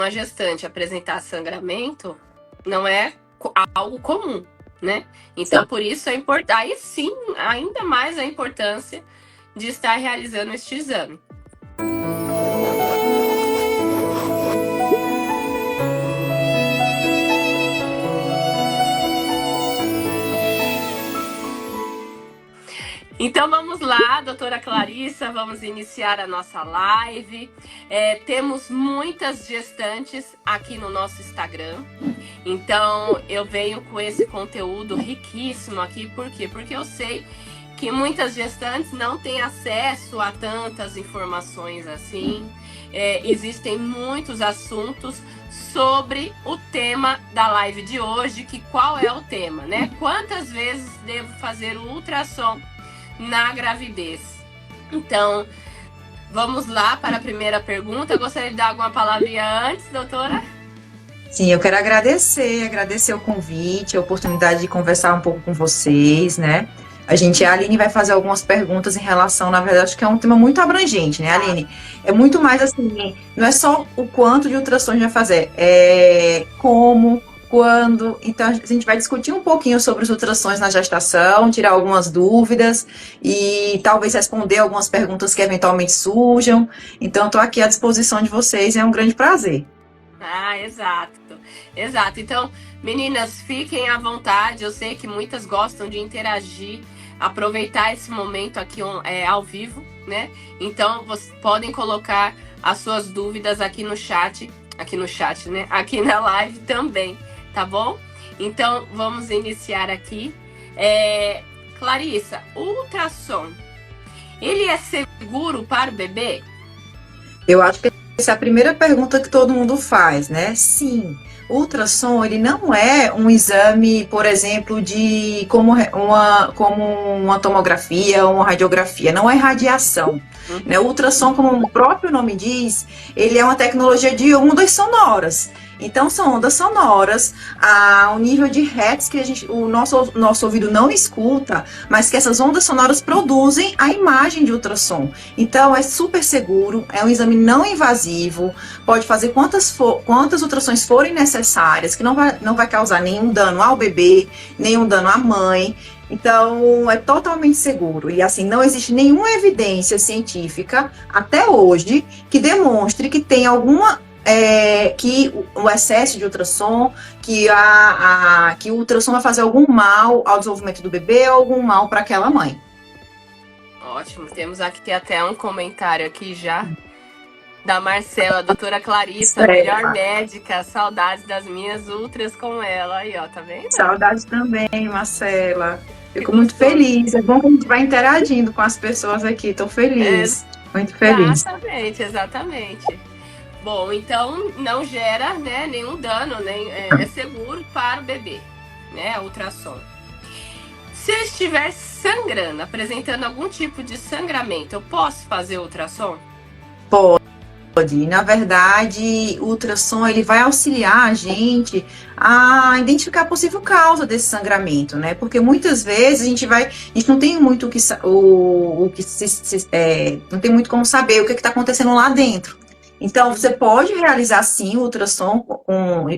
uma gestante apresentar sangramento não é algo comum, né? Então, por isso é importante, aí sim, ainda mais a importância de estar realizando este exame. Então vamos lá, doutora Clarissa, vamos iniciar a nossa live. Temos muitas gestantes aqui no nosso Instagram. Então eu venho com esse conteúdo riquíssimo aqui, por quê? Porque eu sei que muitas gestantes não têm acesso a tantas informações assim. Existem muitos assuntos sobre o tema da live de hoje, que qual é o tema, né? Quantas vezes devo fazer o ultrassom na gravidez? Então, vamos lá para a primeira pergunta. Eu gostaria de dar alguma palavrinha antes, doutora? Sim, eu quero agradecer o convite, a oportunidade de conversar um pouco com vocês, né? A Aline vai fazer algumas perguntas em relação, na verdade, acho que é um tema muito abrangente, né, Aline? É muito mais assim, não é só o quanto de ultrassom a gente vai fazer, é como, quando. Então, a gente vai discutir um pouquinho sobre os ultrassons na gestação, tirar algumas dúvidas e talvez responder algumas perguntas que eventualmente surjam. Então, estou aqui à disposição de vocês, é um grande prazer. Ah, exato. Exato. Então, meninas, fiquem à vontade. Eu sei que muitas gostam de interagir, aproveitar esse momento aqui ao vivo, né? Então, vocês podem colocar as suas dúvidas aqui no chat, né? Aqui na live também, tá bom? Então, vamos iniciar aqui. Clarissa, o ultrassom, ele é seguro para o bebê? Eu acho que essa é a primeira pergunta que todo mundo faz, né? Sim, o ultrassom, ele não é um exame, por exemplo, de como uma tomografia ou uma radiografia, não é radiação. Né? O ultrassom, como o próprio nome diz, ele é uma tecnologia de ondas sonoras. Então, são ondas sonoras, o nível de hertz que o nosso ouvido não escuta, mas que essas ondas sonoras produzem a imagem de ultrassom. Então, é super seguro, é um exame não invasivo, pode fazer quantas ultrassons forem necessárias, que não vai causar nenhum dano ao bebê, nenhum dano à mãe. Então, é totalmente seguro. E, assim, não existe nenhuma evidência científica, até hoje, que demonstre que tem que o excesso de ultrassom, que o ultrassom vai fazer algum mal ao desenvolvimento do bebê ou algum mal para aquela mãe. Ótimo, temos aqui até um comentário aqui já da Marcela, doutora Clarissa, melhor médica, saudades das minhas ultras com ela. Aí, ó, tá vendo? Saudades também, Marcela. Fico muito feliz. É bom que a gente vai interagindo com as pessoas aqui. Estou feliz, muito feliz. Exatamente. Bom, então não gera, né, nenhum dano, é seguro para o bebê, né, a ultrassom. Se eu estiver sangrando, apresentando algum tipo de sangramento, eu posso fazer ultrassom? Pode. Na verdade, o ultrassom ele vai auxiliar a gente a identificar a possível causa desse sangramento, né? Porque muitas vezes a gente não tem muito não tem muito como saber o que está acontecendo lá dentro. Então, você pode realizar, sim, o ultrassom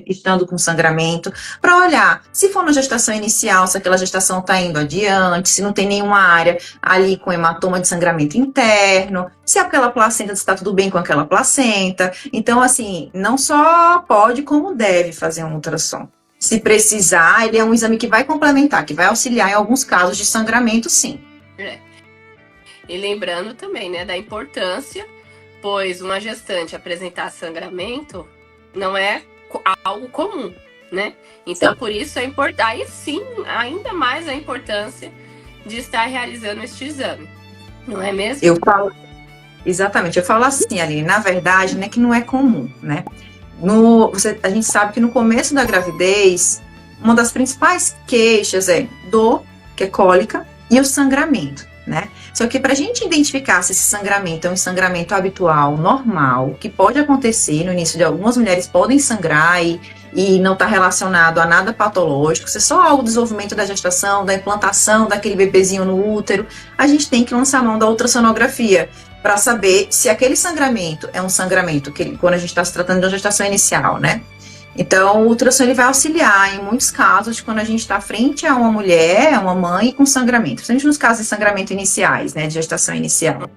estando com sangramento, para olhar se for na gestação inicial, se aquela gestação está indo adiante, se não tem nenhuma área ali com hematoma de sangramento interno, se aquela placenta está tudo bem com aquela placenta. Então, assim, não só pode, como deve fazer um ultrassom. Se precisar, ele é um exame que vai complementar, que vai auxiliar em alguns casos de sangramento, sim. E lembrando também, né, da importância, pois uma gestante apresentar sangramento não é algo comum, né? Então, por isso é importante, aí sim, ainda mais a importância de estar realizando este exame, não é mesmo? Exatamente, eu falo assim, Aline, na verdade, né, que não é comum, né? A gente sabe que no começo da gravidez, uma das principais queixas é dor, que é cólica, e o sangramento, né? Só que para a gente identificar se esse sangramento é um sangramento habitual, normal, que pode acontecer no início de algumas mulheres podem sangrar e não está relacionado a nada patológico, se é só algo do desenvolvimento da gestação, da implantação daquele bebezinho no útero, a gente tem que lançar a mão da ultrassonografia, para saber se aquele sangramento é um sangramento que quando a gente está se tratando de uma gestação inicial, né? Então, o ultrassom ele vai auxiliar em muitos casos de quando a gente está frente a uma mulher, a uma mãe com sangramento, principalmente nos casos de sangramento iniciais, né, de gestação inicial.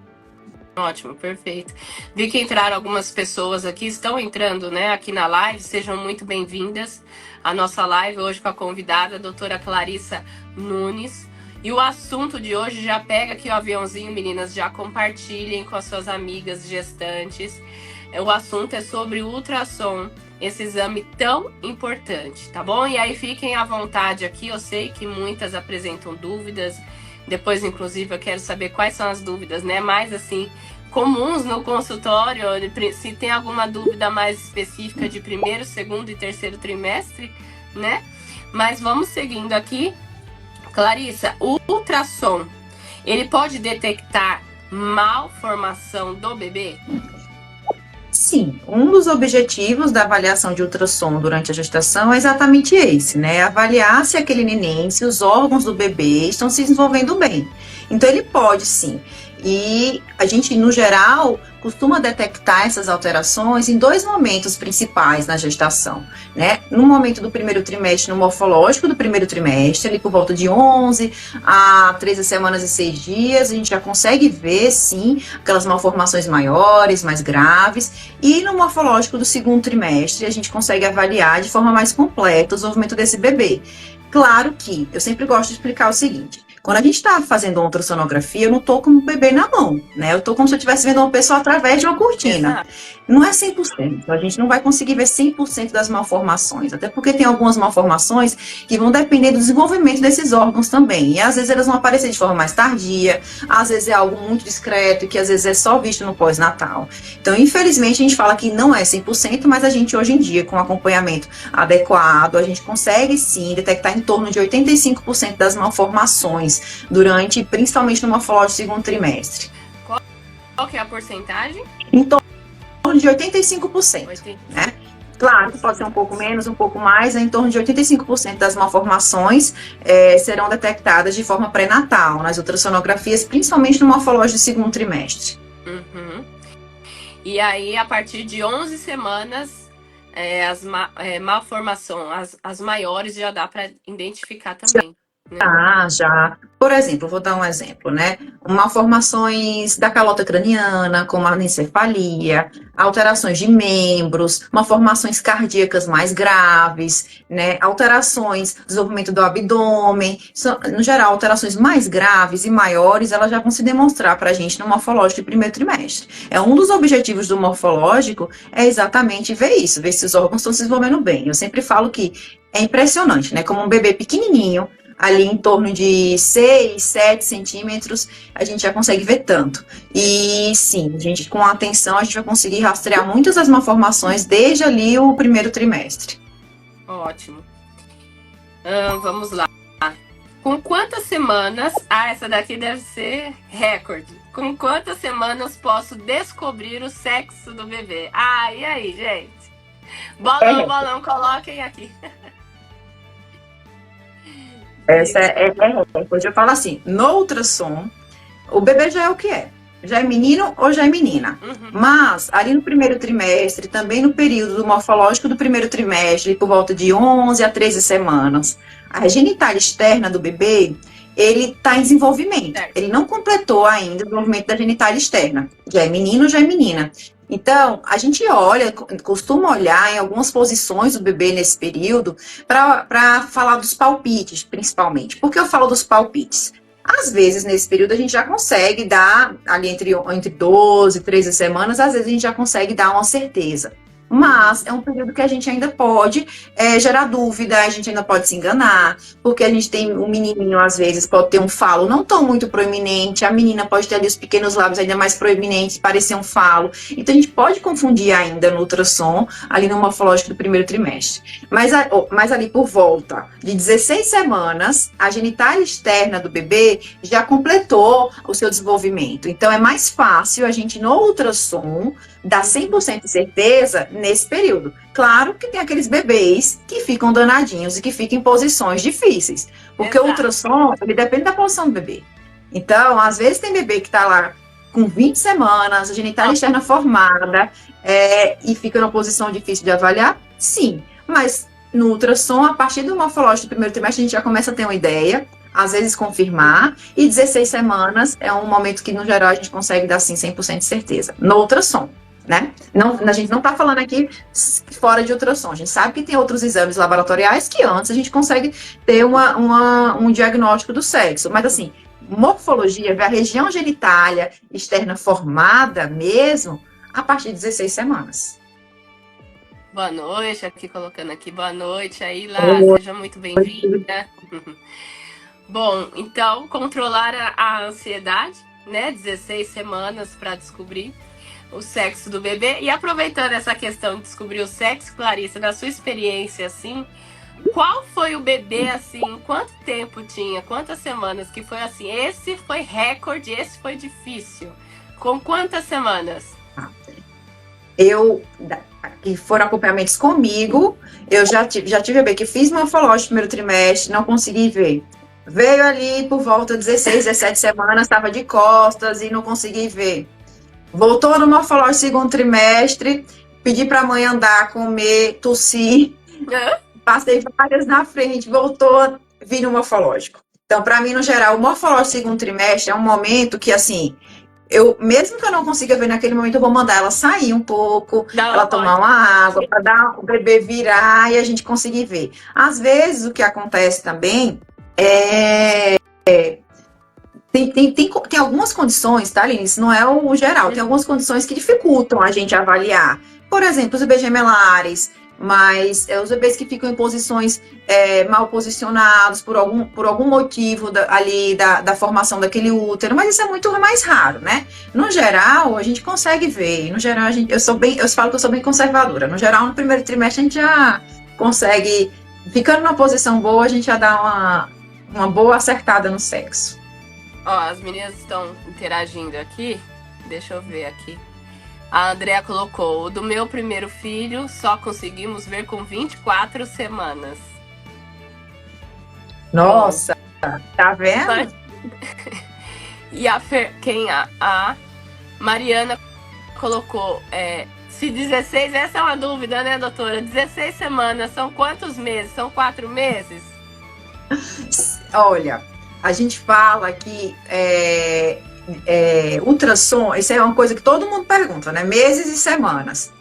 Ótimo, perfeito. Vi que entraram algumas pessoas aqui, estão entrando, né, aqui na live, sejam muito bem-vindas à nossa live hoje com a convidada, a doutora Clarissa Nunes. E o assunto de hoje, já pega aqui o aviãozinho, meninas, já compartilhem com as suas amigas gestantes. O assunto é sobre o ultrassom, esse exame tão importante, tá bom? E aí fiquem à vontade aqui, eu sei que muitas apresentam dúvidas, depois inclusive eu quero saber quais são as dúvidas, né, mais assim, comuns no consultório, se tem alguma dúvida mais específica de primeiro, segundo e terceiro trimestre, né? Mas vamos seguindo aqui. Clarissa, o ultrassom, ele pode detectar malformação do bebê? Sim, um dos objetivos da avaliação de ultrassom durante a gestação é exatamente esse, né? Avaliar se aquele neném, se os órgãos do bebê estão se desenvolvendo bem. Então, ele pode sim. E a gente, no geral, costuma detectar essas alterações em dois momentos principais na gestação, né? No momento do primeiro trimestre, no morfológico do primeiro trimestre, ali por volta de 11 a 13 semanas e 6 dias, a gente já consegue ver, sim, aquelas malformações maiores, mais graves, e no morfológico do segundo trimestre, a gente consegue avaliar de forma mais completa o desenvolvimento desse bebê. Claro que eu sempre gosto de explicar o seguinte: quando a gente está fazendo uma ultrassonografia, eu não estou com o bebê na mão, né? Eu estou como se eu estivesse vendo uma pessoa através de uma cortina. Exato. Não é 100%, a gente não vai conseguir ver 100% das malformações, até porque tem algumas malformações que vão depender do desenvolvimento desses órgãos também, e às vezes elas vão aparecer de forma mais tardia, às vezes é algo muito discreto, e que às vezes é só visto no pós-natal. Então, infelizmente, a gente fala que não é 100%, mas a gente hoje em dia, com acompanhamento adequado, a gente consegue sim detectar em torno de 85% das malformações durante, principalmente no morfológico do segundo trimestre. Qual que é a porcentagem? Em torno de 85%, né? Claro que pode ser um pouco menos, um pouco mais, em torno de 85% das malformações serão detectadas de forma pré-natal, nas ultrassonografias, principalmente no morfológico do segundo trimestre. Uhum. E aí, a partir de 11 semanas, malformações, as maiores, já dá para identificar também. Ah, já. Por exemplo, vou dar um exemplo, né? Malformações da calota craniana, como a anencefalia, alterações de membros, malformações cardíacas mais graves, né? Alterações, desenvolvimento do abdômen, no geral, alterações mais graves e maiores, elas já vão se demonstrar para a gente no morfológico de primeiro trimestre. Um dos objetivos do morfológico é exatamente ver isso, ver se os órgãos estão se desenvolvendo bem. Eu sempre falo que é impressionante, né? Como um bebê pequenininho, ali em torno de 6, 7 centímetros, a gente já consegue ver tanto. E sim, a gente, com atenção, a gente vai conseguir rastrear muitas das malformações desde ali o primeiro trimestre. Ótimo. Vamos lá. Com quantas semanas... essa daqui deve ser recorde. Com quantas semanas posso descobrir o sexo do bebê? E aí, gente? Bolão, coloquem aqui. Essa depois eu falo assim, no ultrassom, o bebê já é o que é. Já é menino ou já é menina. Uhum. Mas, ali no primeiro trimestre, também no período do morfológico do primeiro trimestre, por volta de 11 a 13 semanas, a genitália externa do bebê, ele está em desenvolvimento. Certo. Ele não completou ainda o desenvolvimento da genitália externa. Já é menino ou já é menina. Então, a gente costuma olhar em algumas posições do bebê nesse período para falar dos palpites, principalmente. Por que eu falo dos palpites? Às vezes, nesse período, a gente já consegue dar, ali entre 12 e 13 semanas, às vezes a gente já consegue dar uma certeza. Mas é um período que a gente ainda pode gerar dúvida, a gente ainda pode se enganar, porque a gente tem um menininho, às vezes, pode ter um falo não tão muito proeminente, a menina pode ter ali os pequenos lábios ainda mais proeminentes, parecer um falo. Então, a gente pode confundir ainda no ultrassom, ali no morfológico do primeiro trimestre. Mas ali por volta de 16 semanas, a genitália externa do bebê já completou o seu desenvolvimento. Então, é mais fácil a gente, no ultrassom, dar 100% de certeza nesse período. Claro que tem aqueles bebês que ficam danadinhos e que ficam em posições difíceis, porque o ultrassom, ele depende da posição do bebê. Então, às vezes tem bebê que está lá com 20 semanas, a genitália externa formada, e fica numa posição difícil de avaliar? Sim, mas no ultrassom, a partir do morfológico do primeiro trimestre, a gente já começa a ter uma ideia, às vezes confirmar, e 16 semanas é um momento que, no geral, a gente consegue dar, assim, 100% de certeza. No ultrassom, né? Não, a gente não está falando aqui fora de ultrassom, a gente sabe que tem outros exames laboratoriais que antes a gente consegue ter um diagnóstico do sexo, mas assim, morfologia, ver a região genitália externa formada mesmo, a partir de 16 semanas. Boa noite, aqui colocando aqui, boa noite, aí lá, seja muito bem-vinda. Bom, então, controlar a ansiedade, né, 16 semanas para descobrir o sexo do bebê. E aproveitando essa questão de descobrir o sexo, Clarissa, na sua experiência, assim, qual foi o bebê, assim, quanto tempo tinha, quantas semanas que foi assim, esse foi recorde, esse foi difícil, com quantas semanas? Que foram acompanhamentos comigo, eu já tive bebê que fiz morfológico no primeiro trimestre, não consegui ver. Veio ali por volta de 16, 17 semanas, estava de costas e não consegui ver. Voltou no morfológico segundo trimestre, pedi para a mãe andar, comer, tossir, passei várias na frente, voltou, vi no morfológico. Então, para mim, no geral, o morfológico segundo trimestre é um momento que, assim, mesmo que eu não consiga ver naquele momento, eu vou mandar ela sair um pouco, ela tomar uma água, para dar o bebê virar e a gente conseguir ver. Às vezes, o que acontece também tem algumas condições, tá, Aline? Isso não é o geral. Tem algumas condições que dificultam a gente avaliar. Por exemplo, os bebês gemelares, mas os bebês que ficam em posições mal posicionados por algum motivo da formação daquele útero, mas isso é muito mais raro, né? No geral, a gente consegue ver. No geral, eu falo que eu sou bem conservadora. No geral, no primeiro trimestre, a gente já consegue, ficando numa posição boa, a gente já dá uma boa acertada no sexo. Ó, as meninas estão interagindo aqui. Deixa eu ver aqui. A Andrea colocou: o do meu primeiro filho só conseguimos ver com 24 semanas. Nossa, tá vendo? E a Mariana colocou: se 16, essa é uma dúvida, né, doutora? 16 semanas, são quantos meses? São 4 meses? Olha, a gente fala que ultrassom, isso é uma coisa que todo mundo pergunta, né? Meses e semanas.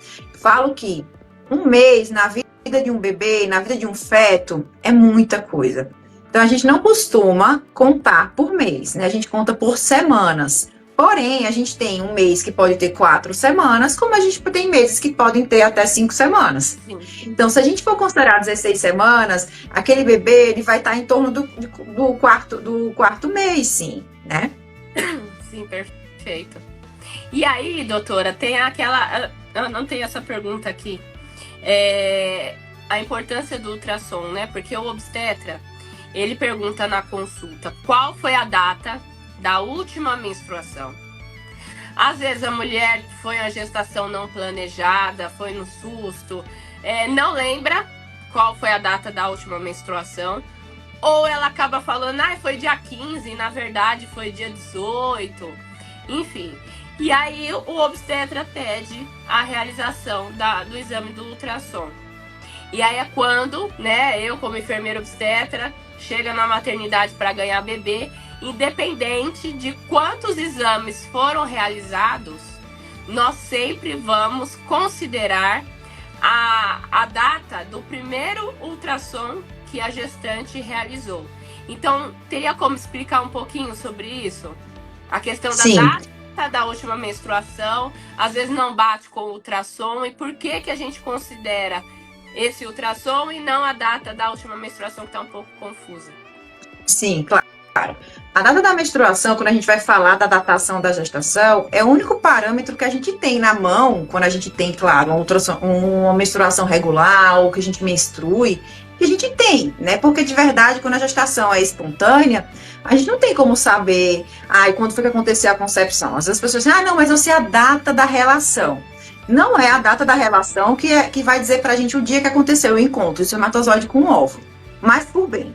Falo que um mês na vida de um bebê, na vida de um feto, é muita coisa. Então, a gente não costuma contar por mês, né? A gente conta por semanas. Porém, a gente tem um mês que pode ter 4 semanas, como a gente tem meses que podem ter até 5 semamas. Sim. Então, se a gente for considerar 16 semanas, aquele bebê ele vai estar em torno do quarto mês, sim, né? Sim, perfeito. E aí, doutora, tem aquela... Eu não tenho essa pergunta aqui. A importância do ultrassom, né? Porque o obstetra, ele pergunta na consulta qual foi a data da última menstruação. Às vezes a mulher foi uma gestação não planejada, foi no susto, não lembra qual foi a data da última menstruação, ou ela acaba falando, foi dia 15, na verdade foi dia 18, enfim. E aí o obstetra pede a realização do exame do ultrassom. E aí é quando, né, eu como enfermeira obstetra, chega na maternidade para ganhar bebê, independente de quantos exames foram realizados, nós sempre vamos considerar a data do primeiro ultrassom que a gestante realizou. Então, teria como explicar um pouquinho sobre isso? A questão da data da última menstruação, às vezes não bate com o ultrassom, e por que a gente considera esse ultrassom e não a data da última menstruação, que está um pouco confusa? Sim, claro. A data da menstruação, quando a gente vai falar da datação da gestação, é o único parâmetro que a gente tem na mão, quando a gente tem, claro, uma menstruação regular, ou que a gente menstrue, que a gente tem, né? Porque, de verdade, quando a gestação é espontânea, a gente não tem como saber, quando foi que aconteceu a concepção. Às vezes as pessoas dizem, não, mas eu sei a data da relação. Não é a data da relação que vai dizer pra gente o dia que aconteceu o encontro, o espermatozoide com o óvulo. Mas, por bem,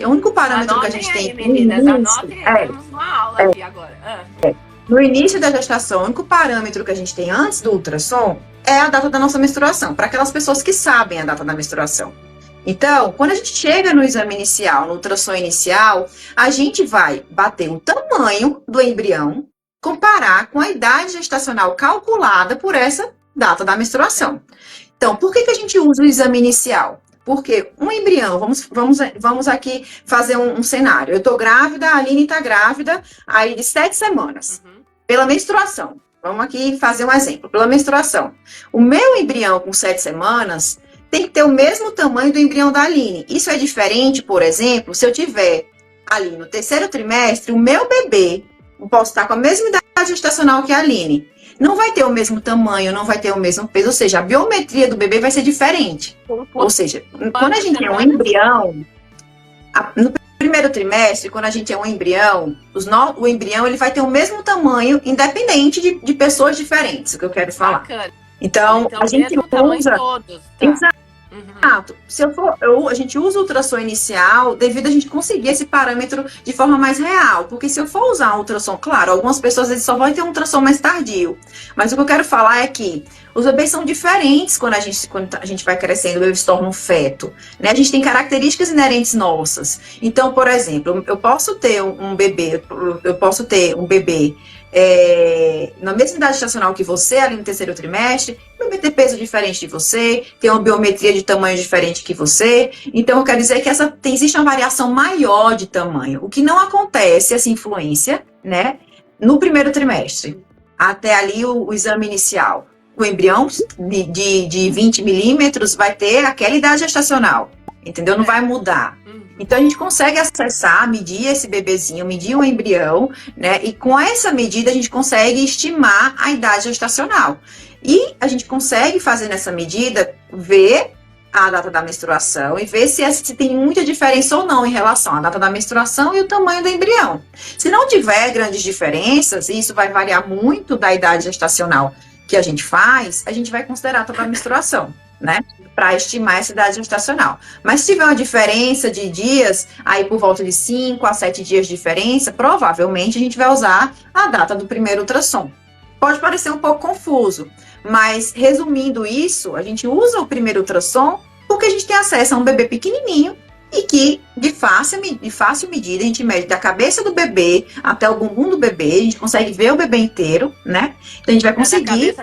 o único parâmetro que a gente tem... Meninas, anotem, temos uma aula aqui agora. No início da gestação, o único parâmetro que a gente tem antes do ultrassom é a data da nossa menstruação, para aquelas pessoas que sabem a data da menstruação. Então, quando a gente chega no exame inicial, no ultrassom inicial, a gente vai bater o tamanho do embrião, comparar com a idade gestacional calculada por essa data da menstruação. Então, por que a gente usa o exame inicial? Porque um embrião, vamos aqui fazer um cenário. Eu estou grávida, a Aline está grávida, aí de 7 semanas, pela menstruação. Vamos aqui fazer um exemplo, pela menstruação. O meu embrião com 7 semanas tem que ter o mesmo tamanho do embrião da Aline. Isso é diferente, por exemplo, se eu tiver ali no 3º trimestre, o meu bebê, eu posso estar com a mesma idade gestacional que a Aline. Não vai ter o mesmo tamanho, não vai ter o mesmo peso, ou seja, a biometria do bebê vai ser diferente. Ou seja, quando a gente é um embrião, no primeiro trimestre, quando a gente é um embrião, o embrião ele vai ter o mesmo tamanho, independente de pessoas diferentes, o que eu quero falar. Bacana. Então a gente usa... Todos, tá? Exato. A gente usa o ultrassom inicial devido a gente conseguir esse parâmetro de forma mais real. Porque se eu for usar um ultrassom, claro, algumas pessoas às vezes só vão ter um ultrassom mais tardio. Mas o que eu quero falar é que os bebês são diferentes quando a gente vai crescendo, o bebê se torna um feto. Né? A gente tem características inerentes nossas. Então, por exemplo, eu posso ter um bebê na mesma idade gestacional que você, ali no 3º trimestre, o bebê ter peso diferente de você, ter uma biometria de tamanho diferente que você. Então, eu quero dizer que existe uma variação maior de tamanho. O que não acontece, essa influência, né, no 1º trimestre, até ali o exame inicial. O embrião de 20 milímetros vai ter aquela idade gestacional, entendeu? Não vai mudar. Então, a gente consegue acessar, medir esse bebezinho, medir o embrião, né? E com essa medida, a gente consegue estimar a idade gestacional. E a gente consegue fazer nessa medida, ver a data da menstruação e ver se tem muita diferença ou não em relação à data da menstruação e o tamanho do embrião. Se não tiver grandes diferenças, e isso vai variar muito da idade gestacional que a gente faz, a gente vai considerar a data da menstruação, né? Para estimar essa idade gestacional. Mas se tiver uma diferença de dias, aí por volta de 5 a 7 dias de diferença, provavelmente a gente vai usar a data do primeiro ultrassom. Pode parecer um pouco confuso, mas resumindo isso, a gente usa o primeiro ultrassom porque a gente tem acesso a um bebê pequenininho e que, de fácil medida, a gente mede da cabeça do bebê até o bumbum do bebê, a gente consegue ver o bebê inteiro, né? Então, a gente vai conseguir,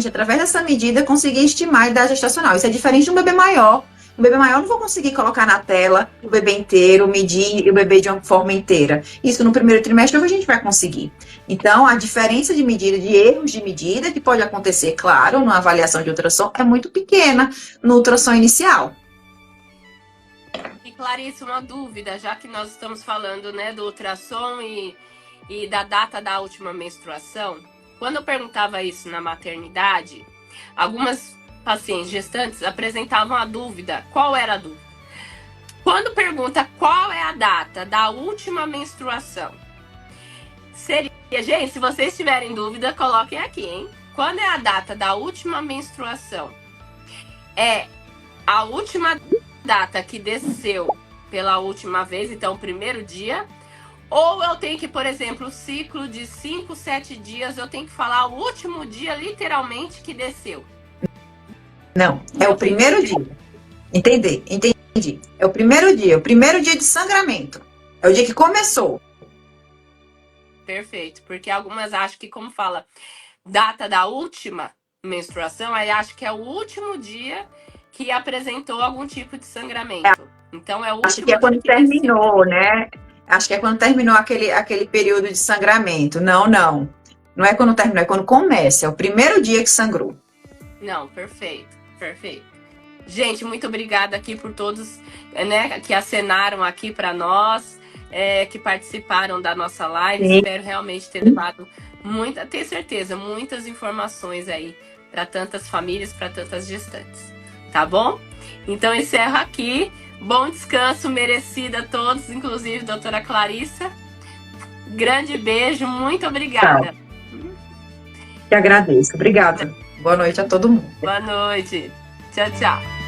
através dessa medida, conseguir estimar a idade gestacional. Isso é diferente de um bebê maior. Um bebê maior eu não vou conseguir colocar na tela o bebê inteiro, medir o bebê de uma forma inteira. Isso no 1º trimestre a gente vai conseguir. Então, a diferença de medida, de erros de medida, que pode acontecer, claro, numa avaliação de ultrassom, é muito pequena no ultrassom inicial. E Clarice, uma dúvida, já que nós estamos falando, né, do ultrassom e da data da última menstruação. Quando eu perguntava isso na maternidade, algumas pacientes gestantes apresentavam a dúvida. Qual era a dúvida? Quando pergunta qual é a data da última menstruação, seria... Gente, se vocês tiverem dúvida, coloquem aqui, hein? Quando é a data da última menstruação? É a última data que desceu pela última vez, então o primeiro dia, ou eu tenho que, por exemplo, o ciclo de 5, 7 dias, eu tenho que falar o último dia, literalmente, que desceu. Não, é o primeiro dia. Entendi. É o primeiro dia de sangramento. É o dia que começou. Perfeito, porque algumas acham que, como fala, data da última menstruação, aí acho que é o último dia que apresentou algum tipo de sangramento. Então é o último. Acho que é quando terminou, né? Acho que é quando terminou aquele período de sangramento. Não. Não é quando terminou, é quando começa. É o primeiro dia que sangrou. Não, perfeito. Gente, muito obrigada aqui por todos, né, que acenaram aqui para nós, que participaram da nossa live. Sim. Espero realmente ter levado tenho certeza, muitas informações aí para tantas famílias, para tantas gestantes. Tá bom? Então encerro aqui. Bom descanso merecido a todos, inclusive a doutora Clarissa. Grande beijo, muito obrigada. Que agradeço. Obrigada. Boa noite a todo mundo. Boa noite. Tchau, tchau.